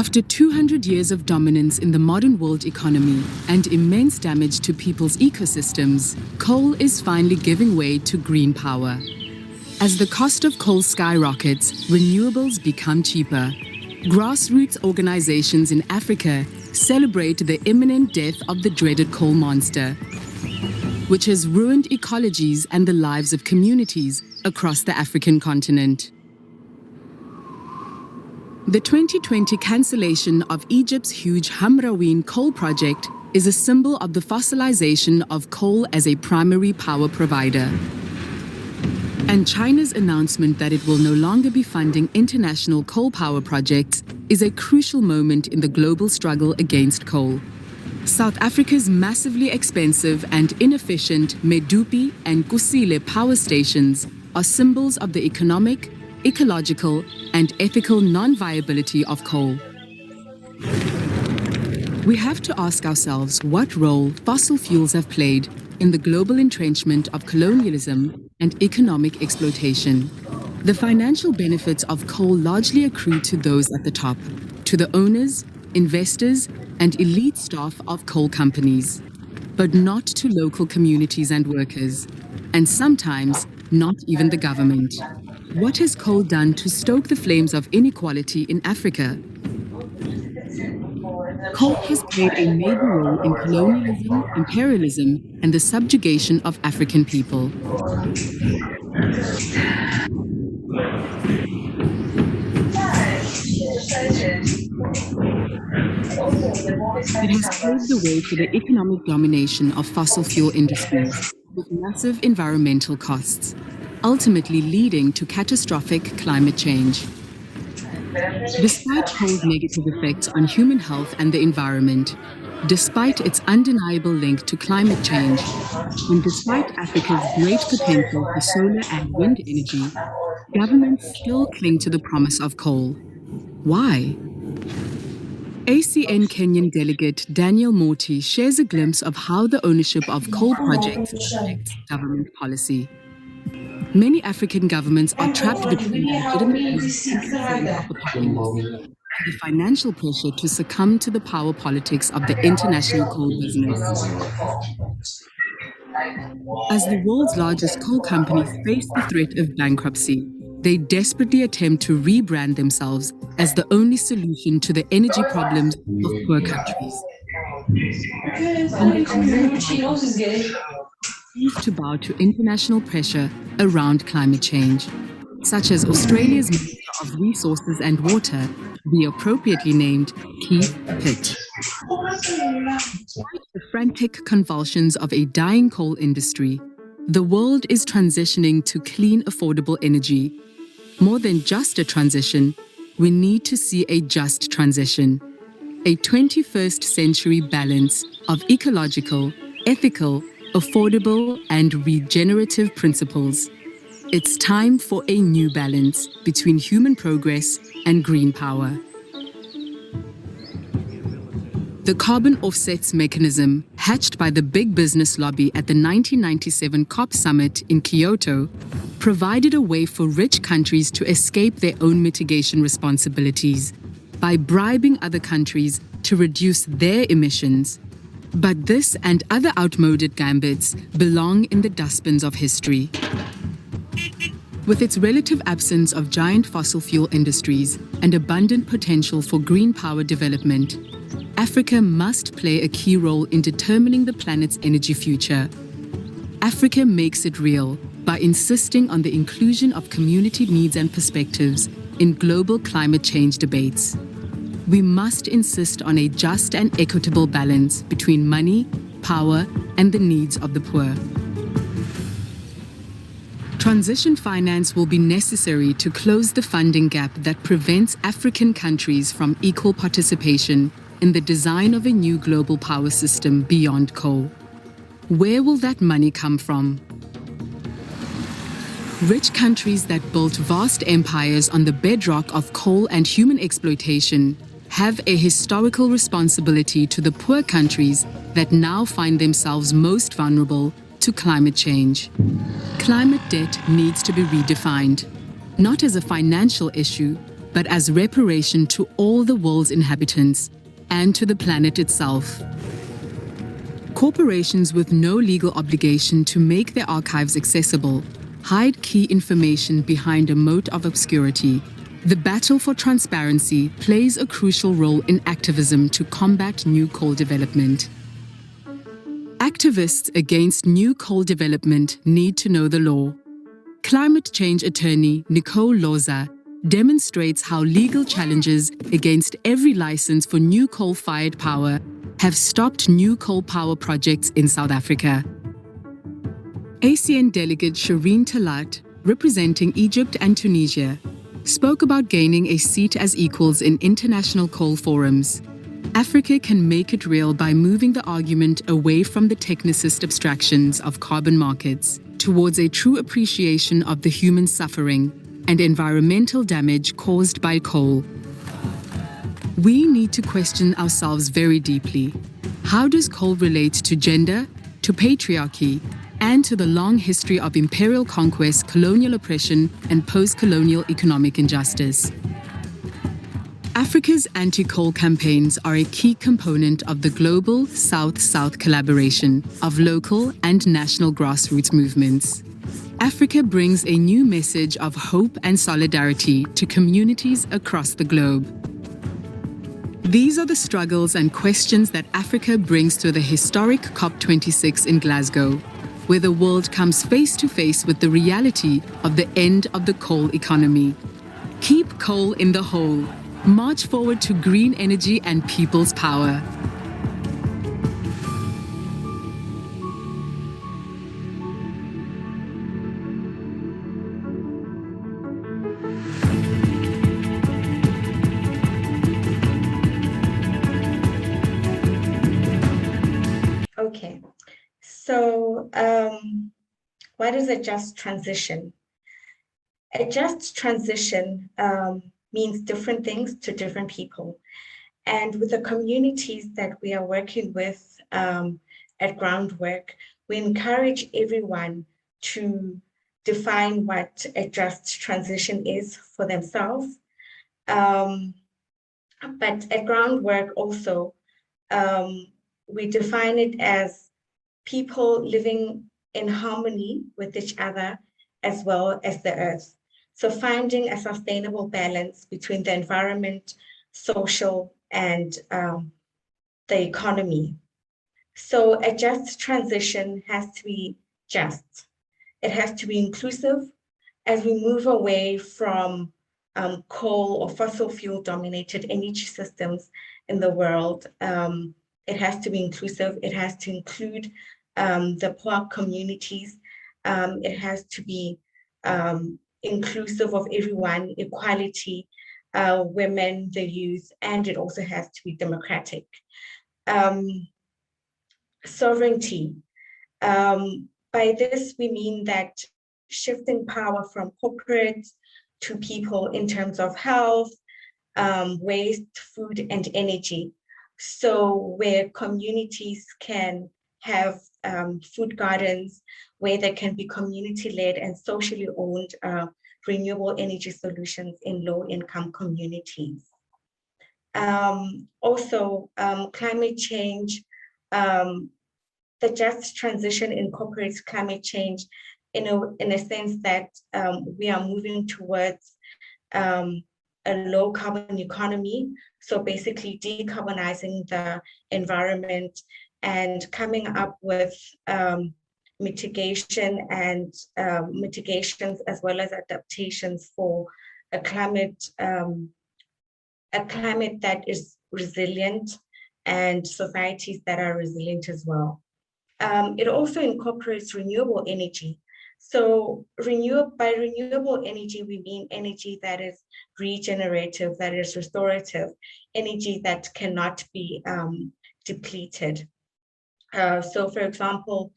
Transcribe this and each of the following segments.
After 200 years of dominance in the modern world economy and immense damage to people's ecosystems, coal is finally giving way to green power. As the cost of coal skyrockets, renewables become cheaper. Grassroots organizations in Africa celebrate the imminent death of the dreaded coal monster, which has ruined ecologies and the lives of communities across the African continent. The 2020 cancellation of Egypt's huge Hamraween coal project is a symbol of the fossilization of coal as a primary power provider. And China's announcement that it will no longer be funding international coal power projects is a crucial moment in the global struggle against coal. South Africa's massively expensive and inefficient Medupi and Kusile power stations are symbols of the economic, ecological, and ethical non-viability of coal. We have to ask ourselves what role fossil fuels have played in the global entrenchment of colonialism and economic exploitation. The financial benefits of coal largely accrue to those at the top, to the owners, investors, and elite staff of coal companies, but not to local communities and workers, and sometimes not even the government. What has coal done to stoke the flames of inequality in Africa? Coal has played a major role in colonialism, imperialism, and the subjugation of African people. It has paved the way for the economic domination of fossil fuel industries with massive environmental costs, ultimately leading to catastrophic climate change. Despite coal's negative effects on human health and the environment, despite its undeniable link to climate change, and despite Africa's great potential for solar and wind energy, governments still cling to the promise of coal. Why? ACN Kenyan delegate Daniel Morty shares a glimpse of how the ownership of coal projects affects government policy. Many African governments are trapped between the legitimate needs and concerns of the populace and the financial pressure to succumb to the power politics of the international coal business. As the world's largest coal companies face the threat of bankruptcy, they desperately attempt to rebrand themselves as the only solution to the energy problems of poor countries. And they refuse to bow to international pressure around climate change, such as Australia's Minister of Resources and Water, the appropriately named Keith Pitt. Despite the frantic convulsions of a dying coal industry, the world is transitioning to clean, affordable energy. More than just a transition, we need to see a just transition, a 21st century balance of ecological, ethical, affordable, and regenerative principles. It's time for a new balance between human progress and green power. The carbon offsets mechanism, hatched by the big business lobby at the 1997 COP summit in Kyoto, provided a way for rich countries to escape their own mitigation responsibilities by bribing other countries to reduce their emissions. But this and other outmoded gambits belong in the dustbins of history. With its relative absence of giant fossil fuel industries and abundant potential for green power development, Africa must play a key role in determining the planet's energy future. Africa makes it real by insisting on the inclusion of community needs and perspectives in global climate change debates. We must insist on a just and equitable balance between money, power, and the needs of the poor. Transition finance will be necessary to close the funding gap that prevents African countries from equal participation in the design of a new global power system beyond coal. Where will that money come from? Rich countries that built vast empires on the bedrock of coal and human exploitation have a historical responsibility to the poor countries that now find themselves most vulnerable to climate change. Climate debt needs to be redefined, not as a financial issue, but as reparation to all the world's inhabitants and to the planet itself. Corporations with no legal obligation to make their archives accessible hide key information behind a moat of obscurity. The battle for transparency plays a crucial role in activism to combat new coal development. Activists against new coal development need to know the law. Climate change attorney Nicole Loza demonstrates how legal challenges against every license for new coal-fired power have stopped new coal power projects in South Africa. ASEAN delegate Shireen Talat, representing Egypt and Tunisia, spoke about gaining a seat as equals in international coal forums. Africa can make it real by moving the argument away from the technicist abstractions of carbon markets towards a true appreciation of the human suffering and environmental damage caused by coal. We need to question ourselves very deeply. How does coal relate to gender, to patriarchy, and to the long history of imperial conquest, colonial oppression, and post-colonial economic injustice? Africa's anti-coal campaigns are a key component of the global South-South collaboration of local and national grassroots movements. Africa brings a new message of hope and solidarity to communities across the globe. These are the struggles and questions that Africa brings to the historic COP26 in Glasgow, where the world comes face to face with the reality of the end of the coal economy. Keep coal in the hole. March forward to green energy and people's power. Okay, so what is a just transition? A just transition means different things to different people. And with the communities that we are working with at Groundwork, we encourage everyone to define what a just transition is for themselves. But at Groundwork also, we define it as people living in harmony with each other as well as the earth. So finding a sustainable balance between the environment, social, and the economy. So a just transition has to be just. It has to be inclusive as we move away from coal or fossil fuel dominated energy systems in the world. It has to be inclusive. It has to include the poor communities. It has to be inclusive of everyone, equality, women, the youth, and it also has to be democratic. Sovereignty. By this, we mean that shifting power from corporates to people in terms of health, waste, food, and energy. So where communities can have food gardens, where there can be community-led and socially owned renewable energy solutions in low-income communities. Also, climate change, the just transition incorporates climate change in a sense that we are moving towards a low carbon economy. So basically decarbonizing the environment and coming up with mitigation and mitigations as well as adaptations for a climate that is resilient and societies that are resilient as well. It also incorporates renewable energy. So by renewable energy, we mean energy that is regenerative, that is restorative, energy that cannot be depleted. So for example,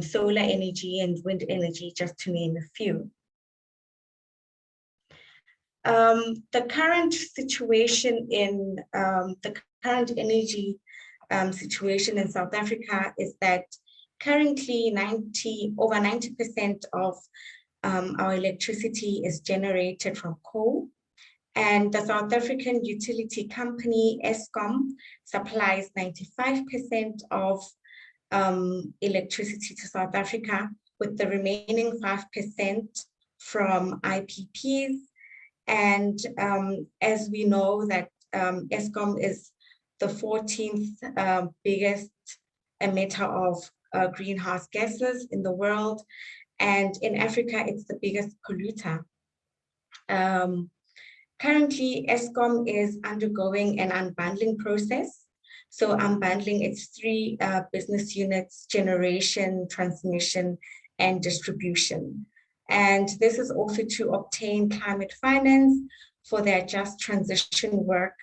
solar energy and wind energy, just to name a few. The current situation in the current energy situation in South Africa is that currently over 90% of our electricity is generated from coal, And the South African utility company, Eskom, supplies 95% of electricity to South Africa, with the remaining 5% from IPPs. And as we know that Eskom is the 14th biggest emitter of greenhouse gases in the world. And in Africa, it's the biggest polluter. Currently, Eskom is undergoing an unbundling process. So unbundling its three business units: generation, transmission, and distribution. And this is also to obtain climate finance for their just transition work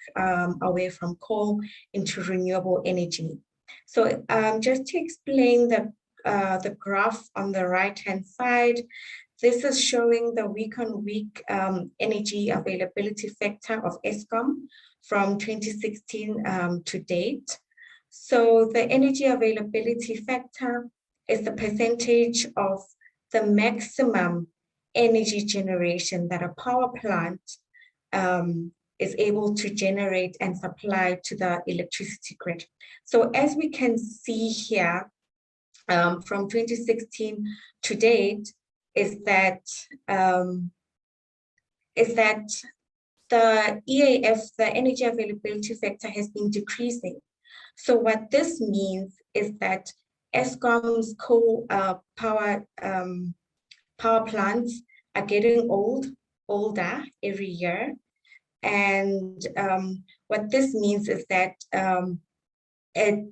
away from coal into renewable energy. So just to explain the graph on the right-hand side, this is showing the week-on-week energy availability factor of Eskom from 2016 to date. So the energy availability factor is the percentage of the maximum energy generation that a power plant is able to generate and supply to the electricity grid. So as we can see here, from 2016 to date, is that the EAF, the energy availability factor, has been decreasing. So what this means is that Eskom's coal power plants are getting older every year. And what this means is that it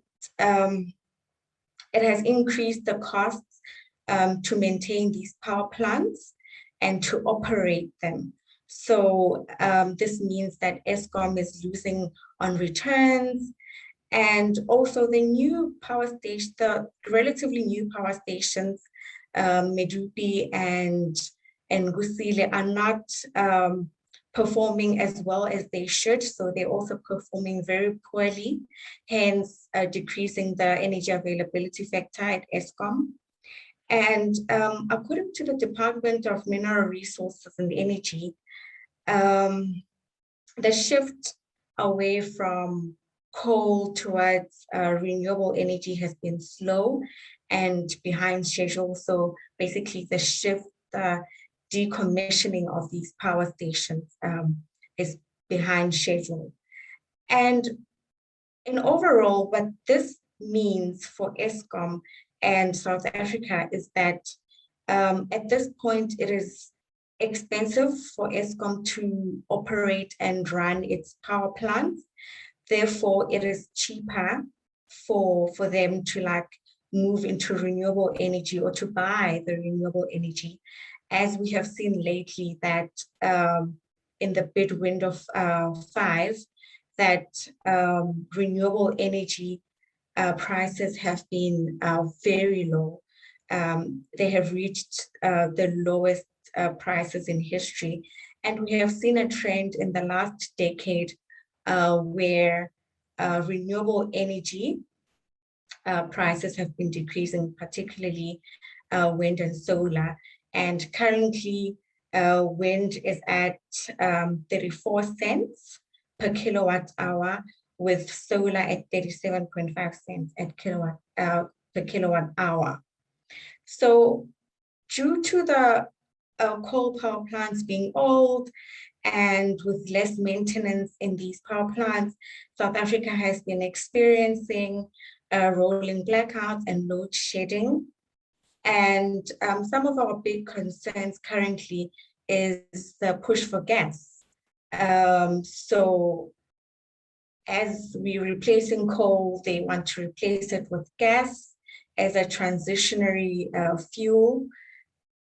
has increased the costs to maintain these power plants and to operate them. So this means that Eskom is losing on returns. And also the new power station, the relatively new power stations, Medupi and Kusile, are not performing as well as they should. So they're also performing very poorly, hence decreasing the energy availability factor at Eskom. And according to the Department of Mineral Resources and Energy, the shift away from coal towards renewable energy has been slow and behind schedule. So basically the shift, decommissioning of these power stations is behind schedule. And in overall, what this means for Eskom and South Africa is that at this point, it is expensive for Eskom to operate and run its power plants. Therefore, it is cheaper for them to move into renewable energy or to buy the renewable energy, as we have seen lately that in the bid window 5, that renewable energy prices have been very low. They have reached the lowest prices in history. And we have seen a trend in the last decade where renewable energy prices have been decreasing, particularly wind and solar. And currently, wind is at 34 cents per kilowatt hour, with solar at 37.5 cents per kilowatt hour. So due to the coal power plants being old and with less maintenance in these power plants, South Africa has been experiencing rolling blackouts and load shedding. And some of our big concerns currently is the push for gas. So as we're replacing coal, they want to replace it with gas as a transitionary fuel.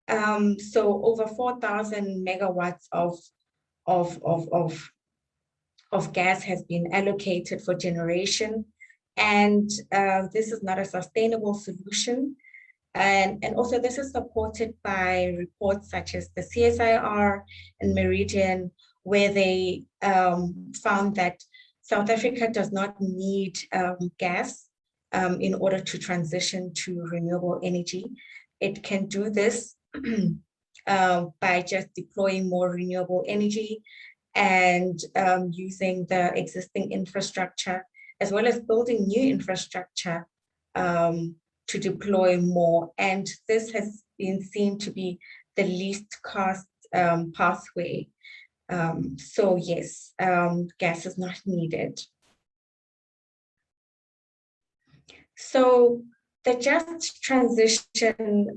So over 4,000 megawatts of gas has been allocated for generation. And this is not a sustainable solution. And also this is supported by reports such as the CSIR and Meridian, where they found that South Africa does not need gas in order to transition to renewable energy. It can do this by just deploying more renewable energy and using the existing infrastructure, as well as building new infrastructure to deploy more. And this has been seen to be the least cost pathway. So yes, gas is not needed. So the just transition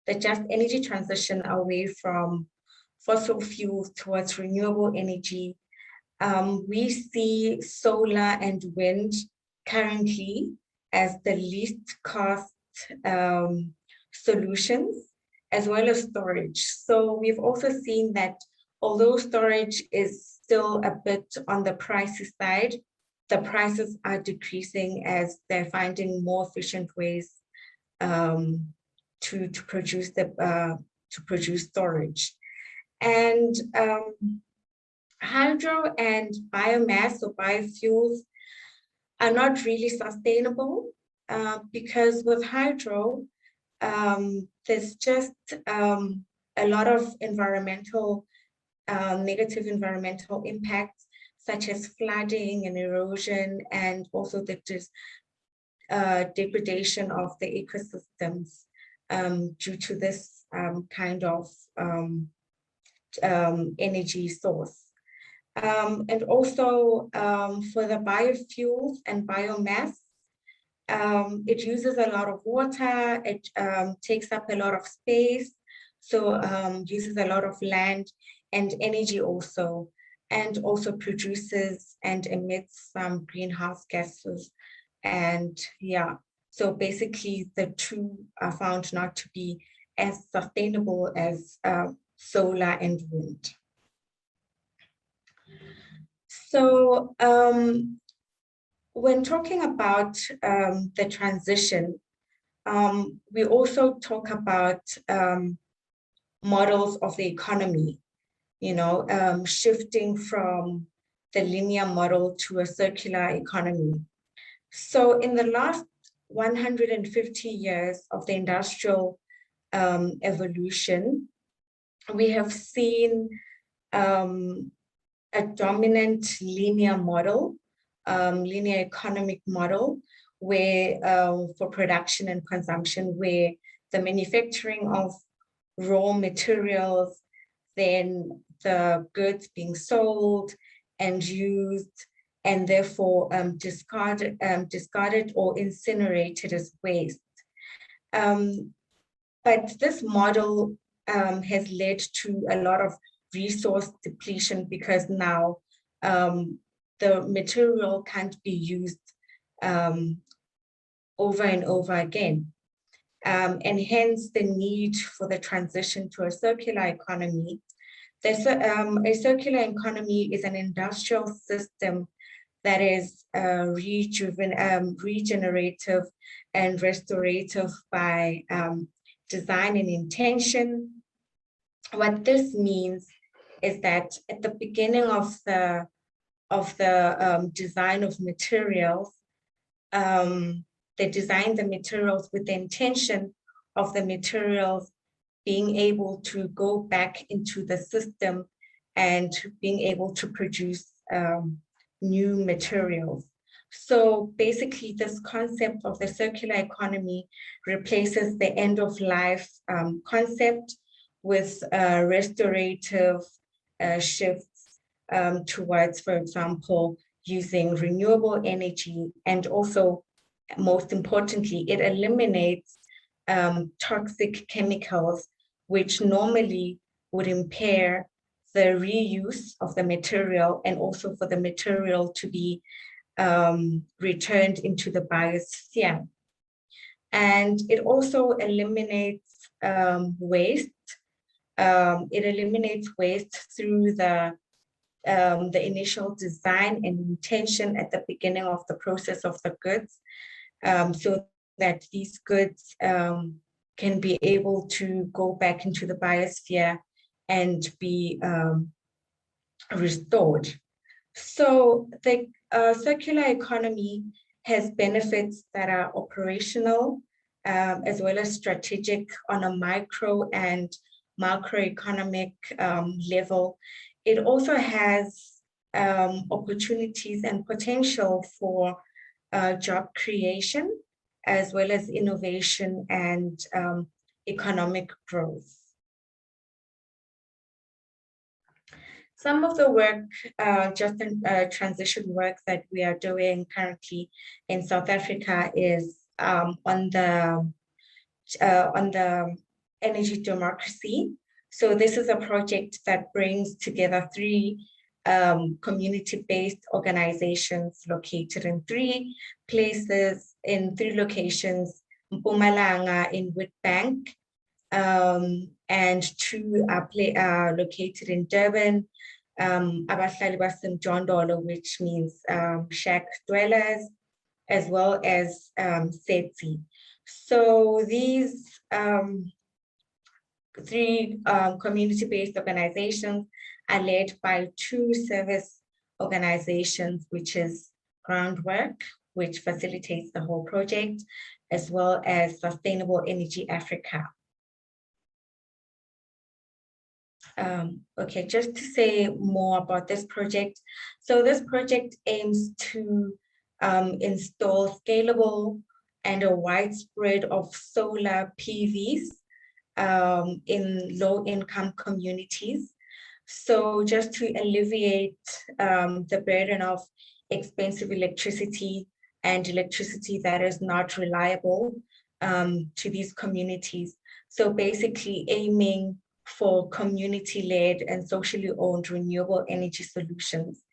the just energy transition away from fossil fuels towards renewable energy, we see solar and wind currently as the least cost solutions, as well as storage. So we've also seen that although storage is still a bit on the pricey side, the prices are decreasing as they're finding more efficient ways to produce storage. And hydro and biomass or biofuels are not really sustainable because with hydro, there's just a lot of negative environmental impacts, such as flooding and erosion, and also the degradation of the ecosystems due to this kind of energy source. And also for the biofuels and biomass, it uses a lot of water, it takes up a lot of space, so uses a lot of land and energy also, and also produces and emits some greenhouse gases. And yeah, so basically the two are found not to be as sustainable as solar and wind. So when talking about the transition, we also talk about models of the economy, shifting from the linear model to a circular economy. So in the last 150 years of the industrial evolution, we have seen a dominant linear model, linear economic model, where for production and consumption, where the manufacturing of raw materials, then the goods being sold and used, and therefore discarded or incinerated as waste. But this model has led to a lot of resource depletion because now the material can't be used over and over again. And hence the need for the transition to a circular economy. A circular economy is an industrial system that is regenerative and restorative by design and intention. What this means is that at the beginning of the design of materials, they design the materials with the intention of the materials being able to go back into the system and being able to produce new materials. So basically this concept of the circular economy replaces the end of life concept with restorative shifts towards, for example, using renewable energy, and also, most importantly, it eliminates toxic chemicals, which normally would impair the reuse of the material and also for the material to be returned into the biosphere. And it also eliminates waste. It eliminates waste through the initial design and intention at the beginning of the process of the goods, so that these goods can be able to go back into the biosphere and be restored. So the circular economy has benefits that are operational as well as strategic on a micro and macroeconomic level. it also has opportunities and potential for job creation, as well as innovation and economic growth. Some of the work, just in transition work that we are doing currently in South Africa is on the energy democracy. So this is a project that brings together three community-based organizations located in three places, in three locations: Mpumalanga in Witbank, and two are located in Durban, Abahlali baseMjondolo, which means shack dwellers, as well as Setsi. So these three community-based organizations are led by two service organizations, which is Groundwork, which facilitates the whole project, as well as Sustainable Energy Africa. Okay, just to say more about this project. So this project aims to install scalable and a widespread of solar PVs in low-income communities. So just to alleviate the burden of expensive electricity and electricity that is not reliable to these communities. So basically aiming for community-led and socially owned renewable energy solutions.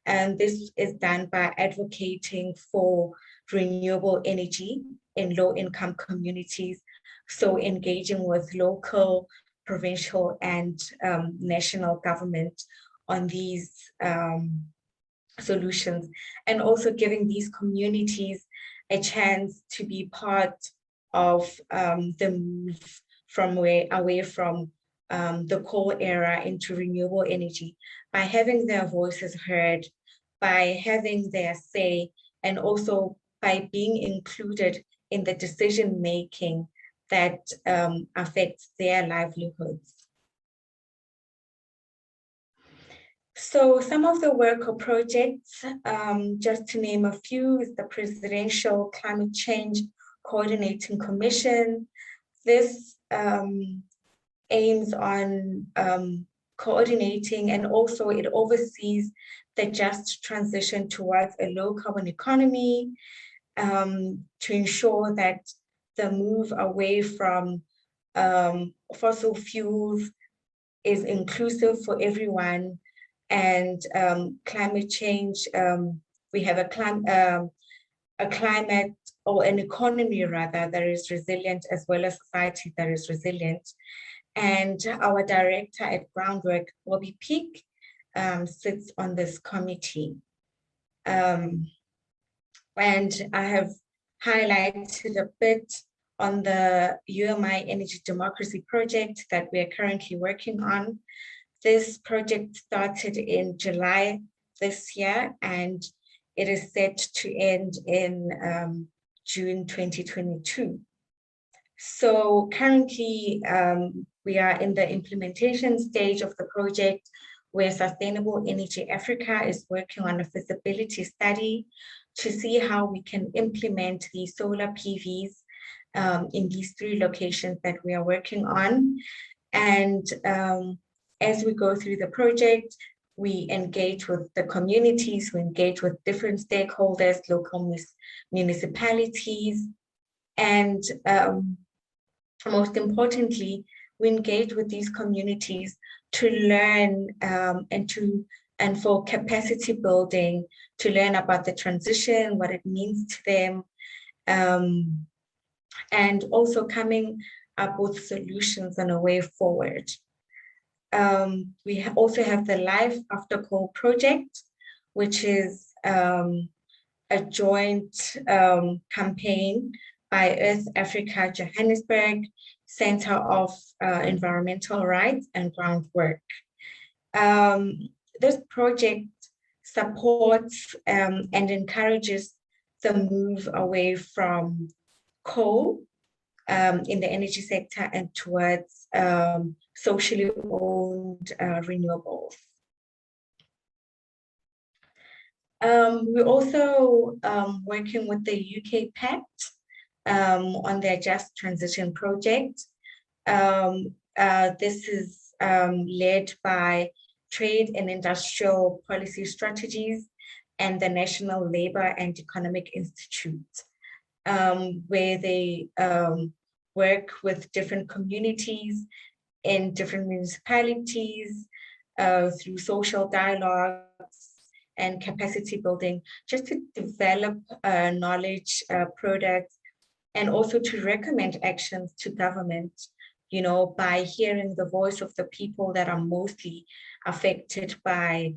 And this is done by advocating for renewable energy in low-income communities. So engaging with local, provincial, and national government on these solutions, and also giving these communities a chance to be part of the move from away from the coal era into renewable energy, by having their voices heard, by having their say, and also by being included in the decision making that affects their livelihoods. So some of the work or projects, just to name a few, is the Presidential Climate Change Coordinating Commission. This aims on coordinating, and also it oversees the just transition towards a low carbon economy, to ensure that the move away from fossil fuels is inclusive for everyone, and climate change, we have a climate, or an economy rather, that is resilient, as well as society that is resilient. And our director at Groundwork, Bobby Peak, sits on this committee. And I have highlighted a bit on the UMI Energy Democracy project that we are currently working on. This project started in July this year, and it is set to end in June 2022. So currently, we are in the implementation stage of the project, where Sustainable Energy Africa is working on a feasibility study to see how we can implement these solar PVs in these three locations that we are working on. And as we go through the project, we engage with the communities, we engage with different stakeholders, local municipalities, and most importantly, we engage with these communities to learn and for capacity building, to learn about the transition, what it means to them, and also coming up with solutions and a way forward. We also have the Life After Coal project, which is a joint campaign by Earth Africa Johannesburg, Center of Environmental Rights and Groundwork. This project supports and encourages the move away from coal in the energy sector and towards socially owned renewables. We're also working with the UK Pact on their Just Transition project. This is led by Trade and Industrial Policy Strategies and the National Labour and Economic Institute, where they work with different communities in different municipalities through social dialogues and capacity building, just to develop knowledge products, and also to recommend actions to government, you know, by hearing the voice of the people that are mostly affected by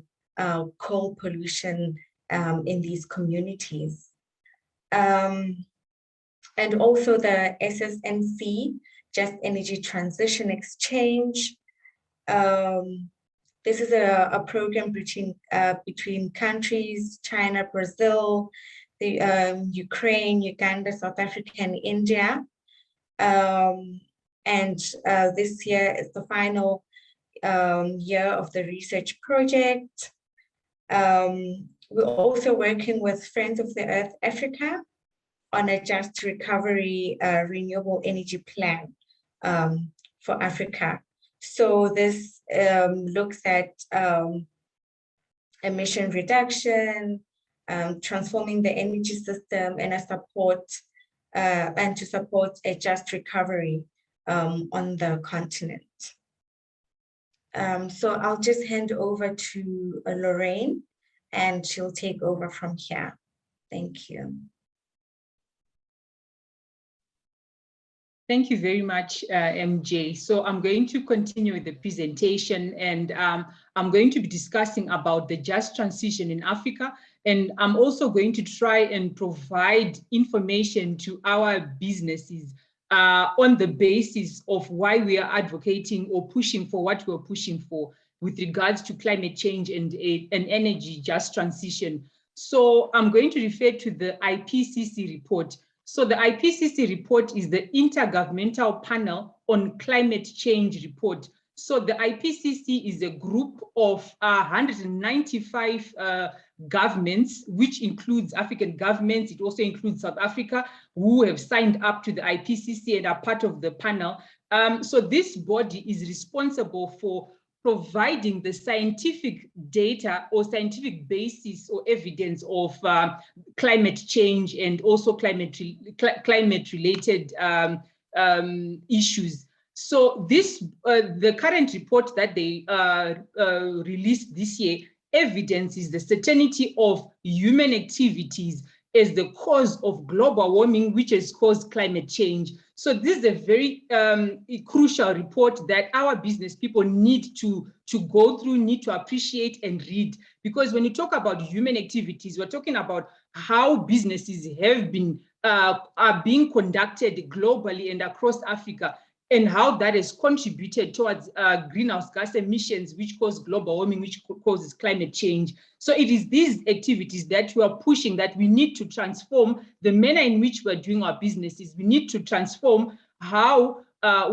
coal pollution in these communities. And also the SSNC, Just Energy Transition Exchange. This is a program between countries, China, Brazil, Ukraine, Uganda, South Africa, and India. This year is the final year of the research project. We're also working with Friends of the Earth Africa on a just recovery renewable energy plan for Africa. So this looks at emission reduction, transforming the energy system, and to support a just recovery on the continent. So I'll just hand over to Lorraine, and she'll take over from here. Thank you. Thank you very much, MJ. So I'm going to continue with the presentation, and I'm going to be discussing about the just transition in Africa. And I'm also going to try and provide information to our businesses on the basis of why we are advocating or pushing for what we're pushing for with regards to climate change and an energy just transition. So I'm going to refer to the IPCC report. So the IPCC report is the Intergovernmental Panel on Climate Change report. So the IPCC is a group of 195 governments, which includes African governments. It also includes South Africa, who have signed up to the IPCC and are part of the panel. So this body is responsible for providing the scientific data or scientific basis or evidence of climate change and also climate-related issues. So this, the current report that they released this year evidences the certainty of human activities as the cause of global warming, which has caused climate change. So this is a very crucial report that our business people need to go through, need to appreciate and read. Because when you talk about human activities, we're talking about how businesses have been, are being conducted globally and across Africa, and how that has contributed towards greenhouse gas emissions, which cause global warming, which causes climate change. So it is these activities that we are pushing, that we need to transform the manner in which we're doing our businesses. We need to transform how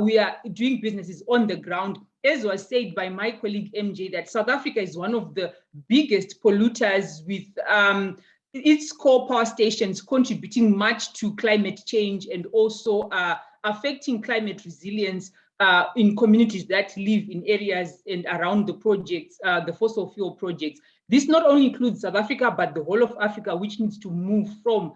we are doing businesses on the ground. As was said by my colleague MJ, that South Africa is one of the biggest polluters, with its coal power stations contributing much to climate change and also affecting climate resilience in communities that live in areas and around the projects, the fossil fuel projects. This not only includes South Africa, but the whole of Africa, which needs to move from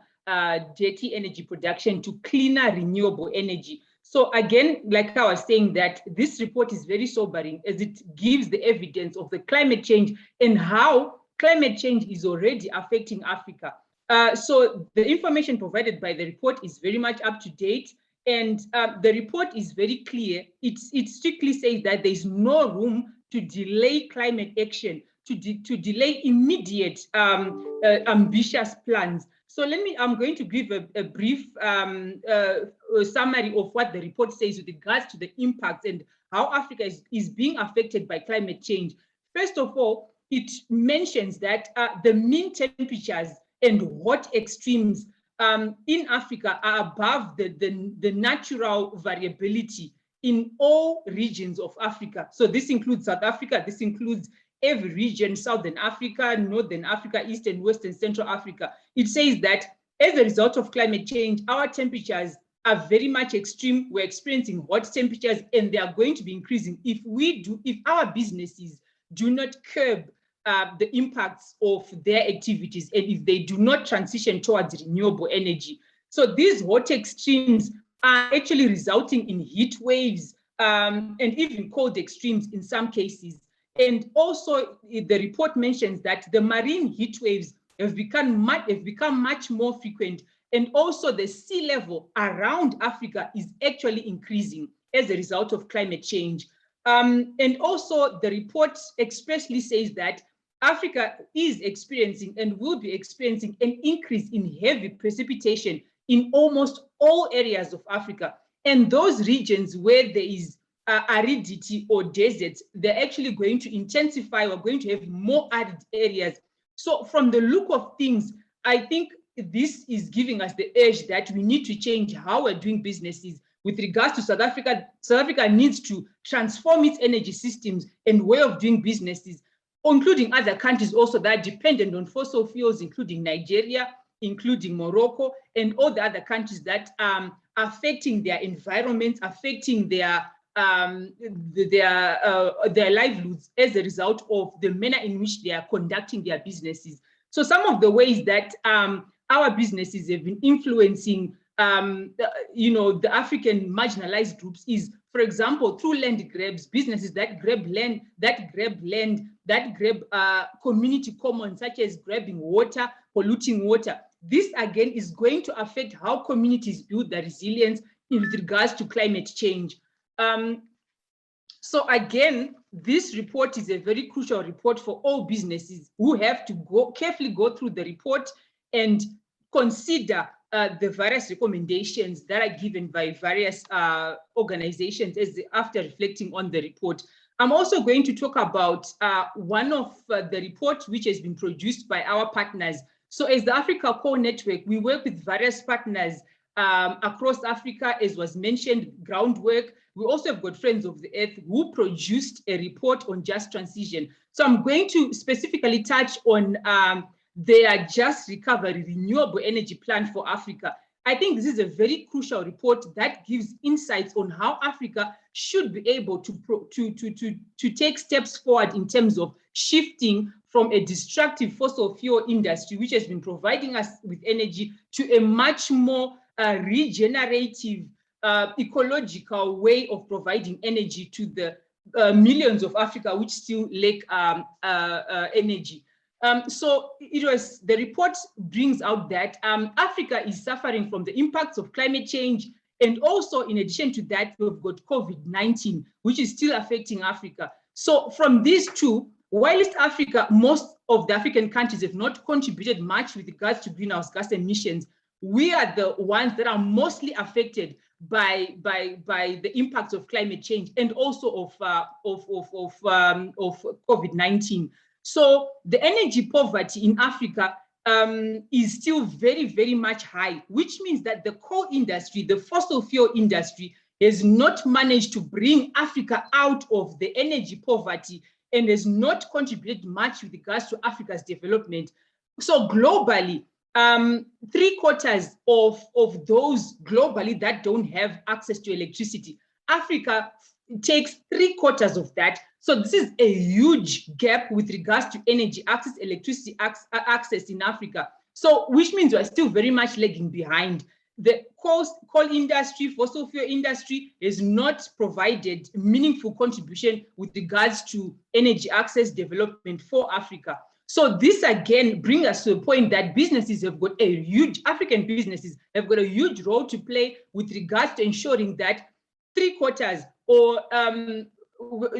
dirty energy production to cleaner renewable energy. So again, like I was saying, that this report is very sobering, as it gives the evidence of the climate change and how climate change is already affecting Africa. So the information provided by the report is very much up to date. And the report is very clear. It strictly says that there is no room to delay climate action, to delay immediate ambitious plans. So I'm going to give a brief summary of what the report says with regards to the impacts and how Africa is being affected by climate change. First of all, it mentions that the mean temperatures and hot extremes in Africa are above the natural variability in all regions of Africa. So this includes South Africa, this includes every region, Southern Africa, Northern Africa, Eastern, Western, Central Africa. It says that as a result of climate change, our temperatures are very much extreme. We're experiencing hot temperatures, and they are going to be increasing if our businesses do not curb the impacts of their activities, and if they do not transition towards renewable energy. So these hot extremes are actually resulting in heat waves and even cold extremes in some cases. And also, the report mentions that the marine heat waves have become much more frequent, and also the sea level around Africa is actually increasing as a result of climate change. And also, the report expressly says that Africa is experiencing and will be experiencing an increase in heavy precipitation in almost all areas of Africa. And those regions where there is aridity or deserts, they're actually going to intensify. We're going to have more arid areas. So from the look of things, I think this is giving us the urge that we need to change how we're doing businesses. With regards to South Africa, South Africa needs to transform its energy systems and way of doing businesses, including other countries also that are dependent on fossil fuels, including Nigeria, including Morocco, and all the other countries that are affecting their environment, affecting their livelihoods as a result of the manner in which they are conducting their businesses. So some of the ways that our businesses have been influencing the African marginalized groups is, for example, through land grabs, businesses that grab land, that grab community commons, such as grabbing water, polluting water. This again is going to affect how communities build their resilience in regards to climate change. So again, this report is a very crucial report for all businesses who have to carefully go through the report and consider the various recommendations that are given by various organizations after reflecting on the report. I'm also going to talk about one of the reports which has been produced by our partners. So as the Africa Core Network, we work with various partners across Africa, as was mentioned, groundwork. We also have got Friends of the Earth who produced a report on just transition. So I'm going to specifically touch on their Just Recovery Renewable Energy Plan for Africa. I think this is a very crucial report that gives insights on how Africa should be able to take steps forward in terms of shifting from a destructive fossil fuel industry, which has been providing us with energy, to a much more regenerative, ecological way of providing energy to the millions of Africa which still lack energy. So the report brings out that Africa is suffering from the impacts of climate change. And also, in addition to that, we've got COVID-19, which is still affecting Africa. So from these two, whilst Africa, most of the African countries have not contributed much with regards to greenhouse gas emissions, we are the ones that are mostly affected by the impacts of climate change and also of COVID-19. So the energy poverty in Africa is still very, very much high, which means that the coal industry, the fossil fuel industry, has not managed to bring Africa out of the energy poverty and has not contributed much with regards to Africa's development. So globally, 3/4 of those globally that don't have access to electricity, Africa takes 3/4 of that. So this is a huge gap with regards to energy access, electricity access in Africa. So which means we're still very much lagging behind. The coal industry, fossil fuel industry has not provided meaningful contribution with regards to energy access development for Africa. So this again brings us to a point that businesses have got African businesses have got a huge role to play with regards to ensuring that 3/4 or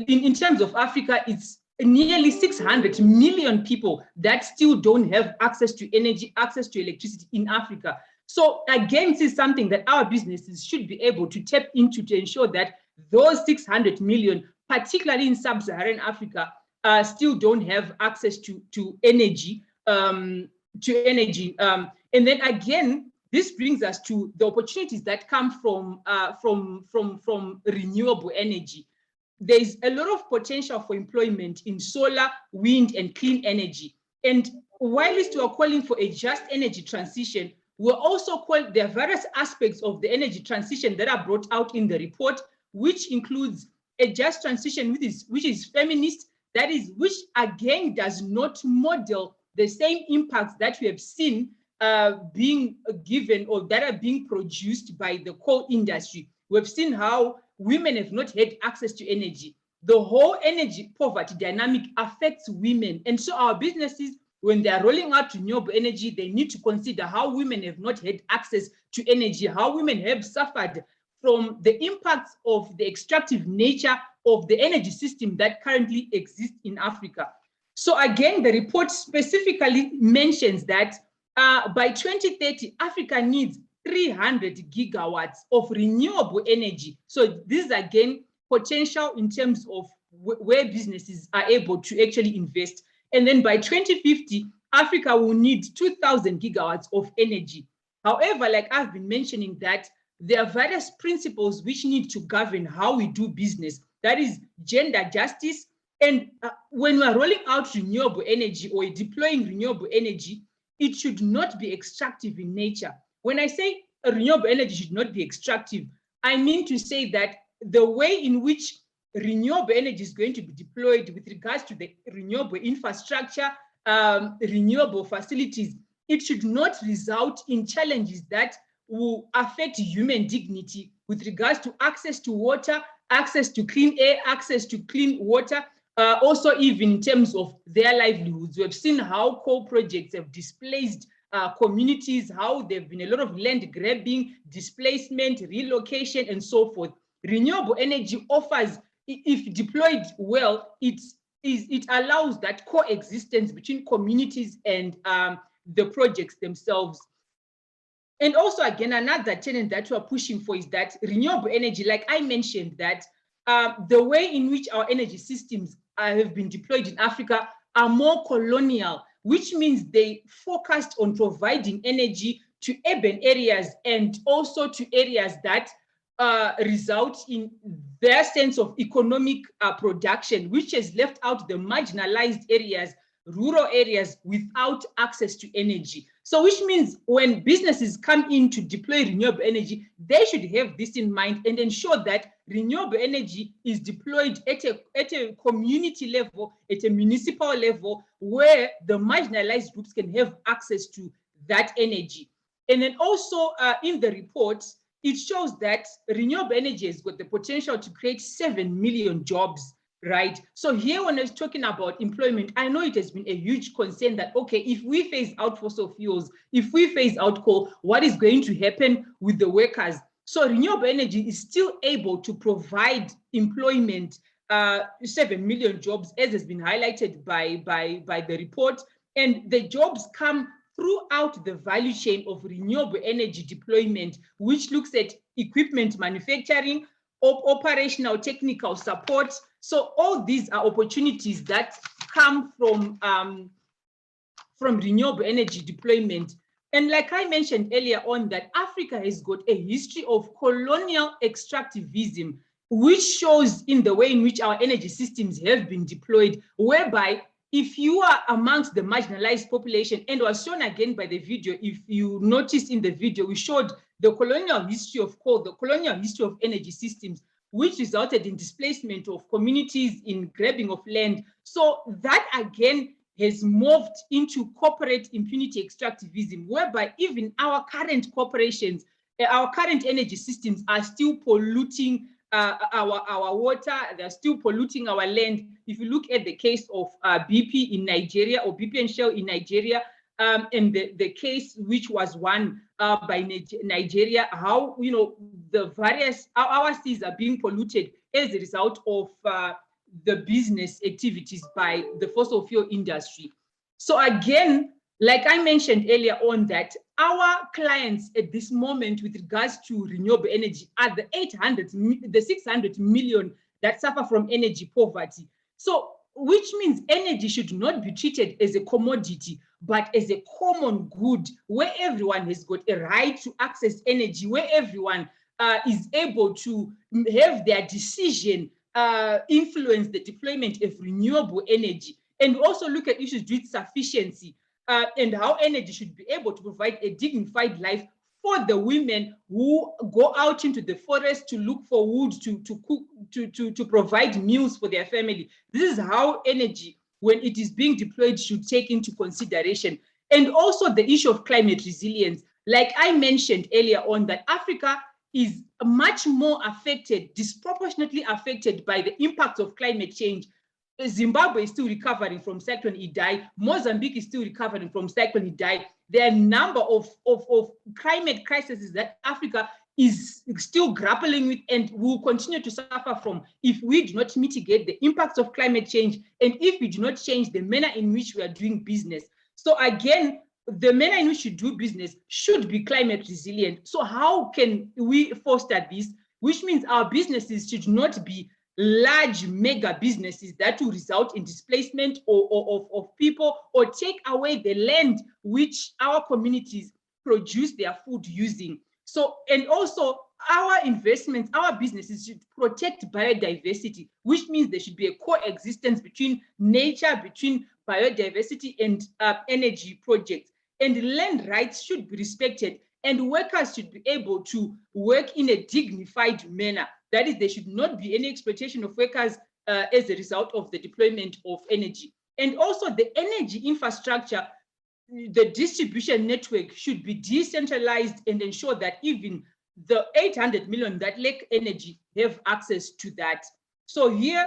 in terms of Africa, it's nearly 600 million people that still don't have access to energy, access to electricity in Africa. So again, this is something that our businesses should be able to tap into to ensure that those 600 million, particularly in sub-Saharan Africa, still don't have access to energy. And then again, this brings us to the opportunities that come from renewable energy. there's a lot of potential for employment in solar, wind, and clean energy. And whilst we are calling for a just energy transition, we're also there are various aspects of the energy transition that are brought out in the report, which includes a just transition which is feminist, that is, which again does not model the same impacts that we have seen being given or that are being produced by the coal industry. We've seen how women have not had access to energy. The whole energy poverty dynamic affects women. And so our businesses, when they are rolling out renewable energy, they need to consider how women have not had access to energy, how women have suffered from the impacts of the extractive nature of the energy system that currently exists in Africa. So again, the report specifically mentions that by 2030, Africa needs 300 gigawatts of renewable energy. So this is again potential in terms of where businesses are able to actually invest. And then by 2050, Africa will need 2,000 gigawatts of energy. However, like I've been mentioning, that there are various principles which need to govern how we do business. That is gender justice. And when we're rolling out renewable energy or deploying renewable energy, it should not be extractive in nature. When I say renewable energy should not be extractive, I mean to say that the way in which renewable energy is going to be deployed with regards to the renewable infrastructure, renewable facilities, it should not result in challenges that will affect human dignity with regards to access to water, access to clean air, access to clean water, also even in terms of their livelihoods. We have seen how coal projects have displaced communities, how there have been a lot of land grabbing, displacement, relocation, and so forth. Renewable energy offers, if deployed well, it allows that coexistence between communities and the projects themselves. And also, again, another tenet that we're pushing for is that renewable energy, like I mentioned, that the way in which our energy systems have been deployed in Africa are more colonial, which means they focused on providing energy to urban areas and also to areas that result in their sense of economic production, which has left out the marginalized areas, rural areas without access to energy. So which means when businesses come in to deploy renewable energy, they should have this in mind and ensure that renewable energy is deployed at a community level, at a municipal level, where the marginalized groups can have access to that energy. And then also in the report, it shows that renewable energy has got the potential to create 7 million jobs. Right. So here, when I was talking about employment, I know it has been a huge concern that, okay, if we phase out fossil fuels, if we phase out coal, what is going to happen with the workers? So renewable energy is still able to provide employment, 7 million jobs, as has been highlighted by the report. And the jobs come throughout the value chain of renewable energy deployment, which looks at equipment manufacturing, operational technical support. So all these are opportunities that come from renewable energy deployment. And like I mentioned earlier on, that Africa has got a history of colonial extractivism, which shows in the way in which our energy systems have been deployed, whereby if you are amongst the marginalized population, and was shown again by the video, if you noticed in the video, we showed the colonial history of coal, the colonial history of energy systems, which resulted in displacement of communities, in grabbing of land. So that again has morphed into corporate impunity extractivism, whereby even our current corporations, our current energy systems are still polluting our water, they're still polluting our land. If you look at the case of BP in Nigeria, or BP and Shell in Nigeria, and the case which was won by Nigeria, how, you know, the various, our seas are being polluted as a result of the business activities by the fossil fuel industry. So again, like I mentioned earlier on, that our clients at this moment with regards to renewable energy are the 600 million that suffer from energy poverty. So which means energy should not be treated as a commodity, but as a common good, where everyone has got a right to access energy, where everyone is able to have their decision influence the deployment of renewable energy, and also look at issues with sufficiency and how energy should be able to provide a dignified life for the women who go out into the forest to look for wood to cook, to provide meals for their family. This is how energy, when it is being deployed, should take into consideration. And also the issue of climate resilience. Like I mentioned earlier on, that Africa is much more affected, disproportionately affected by the impacts of climate change. Zimbabwe is still recovering from Cyclone Idai. Mozambique is still recovering from Cyclone Idai. There are a number of climate crises that Africa is still grappling with and will continue to suffer from if we do not mitigate the impacts of climate change and if we do not change the manner in which we are doing business. So again, the manner in which we do business should be climate resilient. So how can we foster this? Which means our businesses should not be large mega businesses that will result in displacement of people or take away the land which our communities produce their food using. So, and also our investments, our businesses should protect biodiversity, which means there should be a coexistence between nature, between biodiversity and energy projects. And land rights should be respected, and workers should be able to work in a dignified manner. That is, there should not be any exploitation of workers as a result of the deployment of energy. And also the energy infrastructure, the distribution network should be decentralized and ensure that even the 800 million that lack energy have access to that. So here,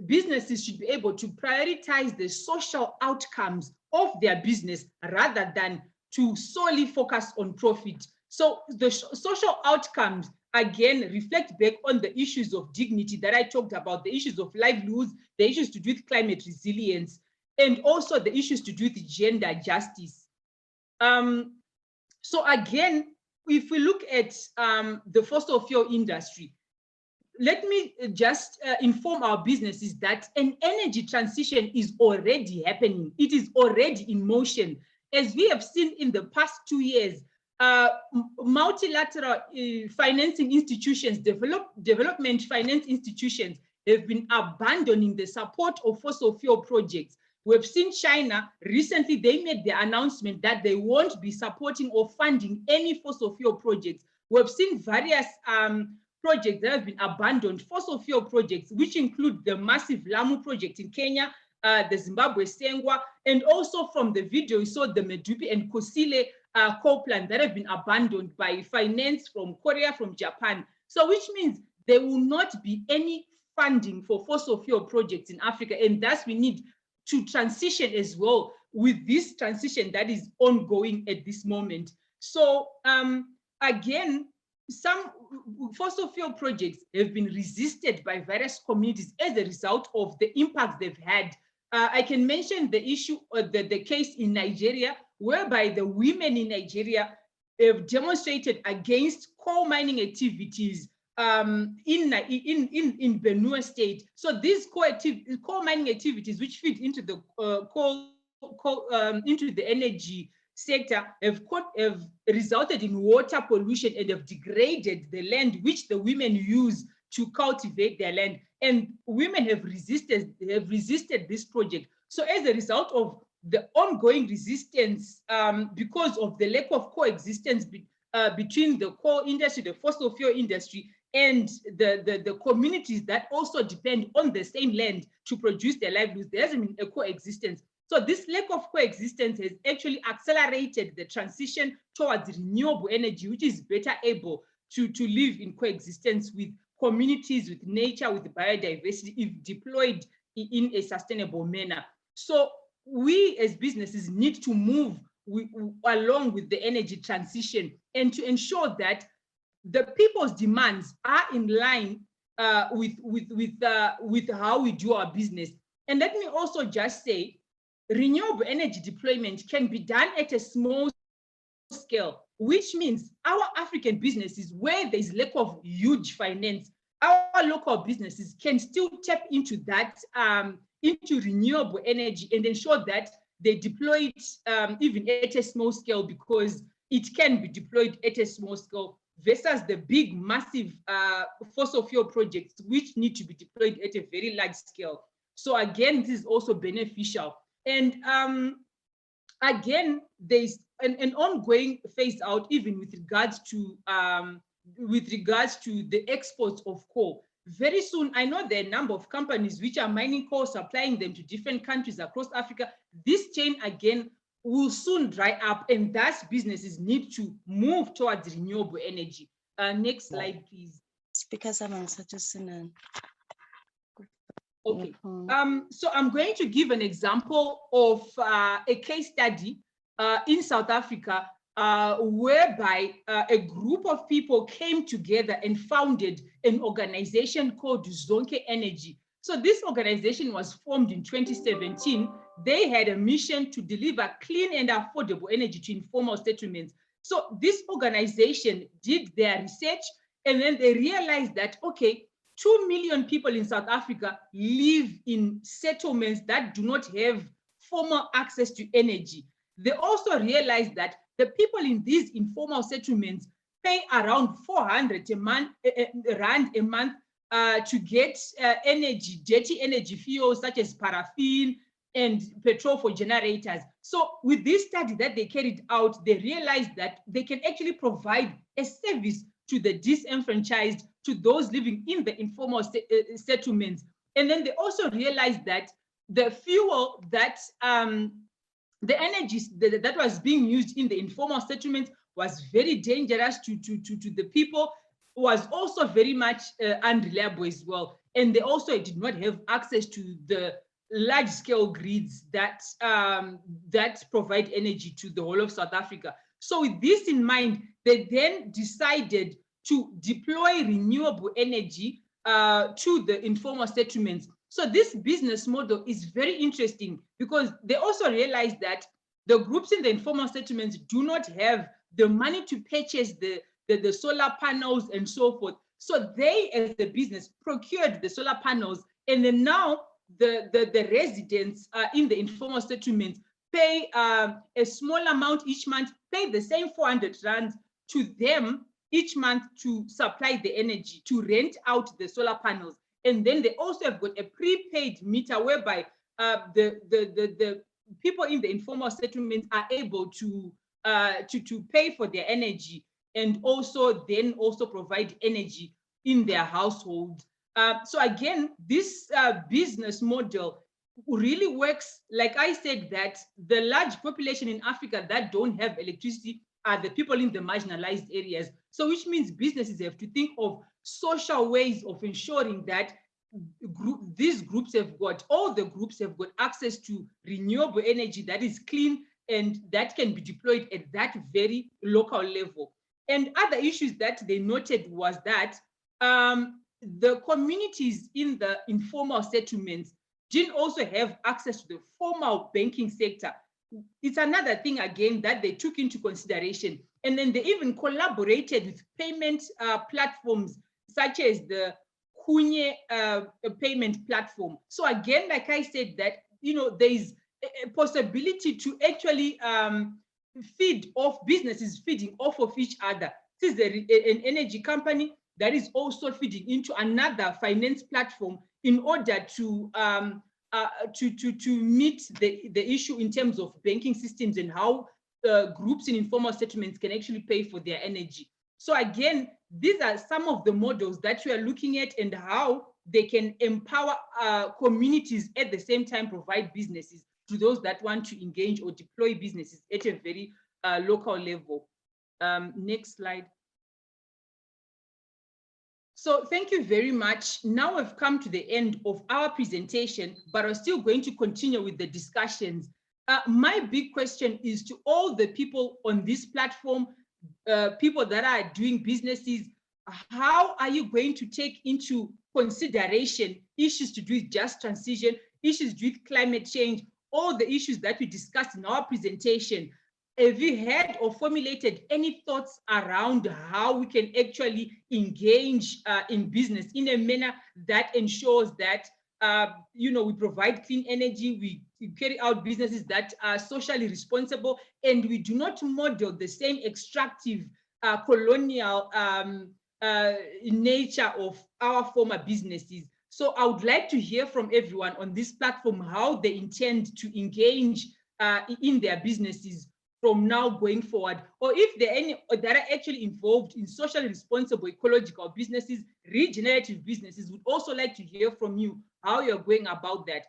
businesses should be able to prioritize the social outcomes of their business rather than to solely focus on profit. So the social outcomes, again, reflect back on the issues of dignity that I talked about, the issues of livelihoods, the issues to do with climate resilience, and also the issues to do with gender justice. So again, if we look at the fossil fuel industry, let me just inform our businesses that an energy transition is already happening. It is already in motion. As we have seen in the past 2 years, multilateral financing institutions, development finance institutions have been abandoning the support of fossil fuel projects. We've seen China, recently they made the announcement that they won't be supporting or funding any fossil fuel projects. We've seen various projects that have been abandoned, fossil fuel projects, which include the massive Lamu project in Kenya, the Zimbabwe Sengwa, and also from the video, you saw the Medupi and Kusile coal plant that have been abandoned by finance from Korea, from Japan. So which means there will not be any funding for fossil fuel projects in Africa, and thus we need to transition as well with this transition that is ongoing at this moment. So again, some fossil fuel projects have been resisted by various communities as a result of the impacts they've had. I can mention the issue, the case in Nigeria, whereby the women in Nigeria have demonstrated against coal mining activities in Benue State. So these coal mining activities, which feed into the into the energy sector, have resulted in water pollution and have degraded the land which the women use to cultivate their land. And women have resisted this project. So as a result of the ongoing resistance, because of the lack of coexistence between the coal industry, the fossil fuel industry, and the communities that also depend on the same land to produce their livelihoods, there hasn't been a coexistence. So this lack of coexistence has actually accelerated the transition towards renewable energy, which is better able to live in coexistence with communities, with nature, with biodiversity, if deployed in a sustainable manner. So we as businesses need to move along with the energy transition and to ensure that the people's demands are in line with how we do our business. And let me also just say, renewable energy deployment can be done at a small scale, which means our African businesses, where there's lack of huge finance, our local businesses can still tap into that, into renewable energy and ensure that they deploy it even at a small scale, because it can be deployed at a small scale versus the big, massive fossil fuel projects, which need to be deployed at a very large scale. So again, this is also beneficial. And again, there's an ongoing phase out, even with regards to the exports of coal. Very soon, I know there are a number of companies which are mining coal, supplying them to different countries across Africa. This chain again will soon dry up, and thus businesses need to move towards renewable energy. Next slide, please. Speakers among suggestion. Okay. So I'm going to give an example of a case study in South Africa, whereby a group of people came together and founded an organization called Zonke Energy. So this organization was formed in 2017. They had a mission to deliver clean and affordable energy to informal settlements. So this organization did their research, and then they realized that, okay, 2 million people in South Africa live in settlements that do not have formal access to energy. They also realized that the people in these informal settlements pay around 400 rand a month to get energy, dirty energy fuels such as paraffin and petrol for generators. So with this study that they carried out, they realized that they can actually provide a service to the disenfranchised, to those living in the informal settlements. And then they also realized that the fuel that the energy that was being used in the informal settlement was very dangerous to the people, was also very much unreliable as well. And they also did not have access to the large-scale grids that that provide energy to the whole of South Africa. So with this in mind, they then decided to deploy renewable energy to the informal settlements. So this business model is very interesting because they also realized that the groups in the informal settlements do not have the money to purchase the solar panels and so forth. So they, as the business, procured the solar panels, and then now the residents in the informal settlements pay a small amount each month, pay the same 400 rand to them each month to supply the energy, to rent out the solar panels. And then they also have got a prepaid meter whereby the people in the informal settlements are able to pay for their energy, and also then also provide energy in their household. So again, this business model really works. Like I said, that the large population in Africa that don't have electricity are the people in the marginalized areas. So which means businesses have to think of social ways of ensuring that these groups have got, all the groups have got access to renewable energy that is clean and that can be deployed at that very local level. And other issues that they noted was that the communities in the informal settlements didn't also have access to the formal banking sector. It's another thing, again, that they took into consideration. And then they even collaborated with payment platforms, such as the Kunye payment platform. So again, like I said, that, you know, there is a possibility to actually feed off, businesses feeding off of each other. This is an energy company that is also feeding into another finance platform in order to meet the issue in terms of banking systems and how groups in informal settlements can actually pay for their energy. So again, these are some of the models that we are looking at and how they can empower communities, at the same time provide businesses to those that want to engage or deploy businesses at a very local level. Next slide. So thank you very much. Now we've come to the end of our presentation, but we're still going to continue with the discussions. My big question is to all the people on this platform, people that are doing businesses, how are you going to take into consideration issues to do with just transition, issues to do with climate change, all the issues that we discussed in our presentation? Have you had or formulated any thoughts around how we can actually engage in business in a manner that ensures that you know, we provide clean energy, we carry out businesses that are socially responsible, and we do not model the same extractive colonial nature of our former businesses. So I would like to hear from everyone on this platform how they intend to engage in their businesses from now going forward, or if there are any that are actually involved in socially responsible ecological businesses, regenerative businesses. Would also like to hear from you how you're going about that.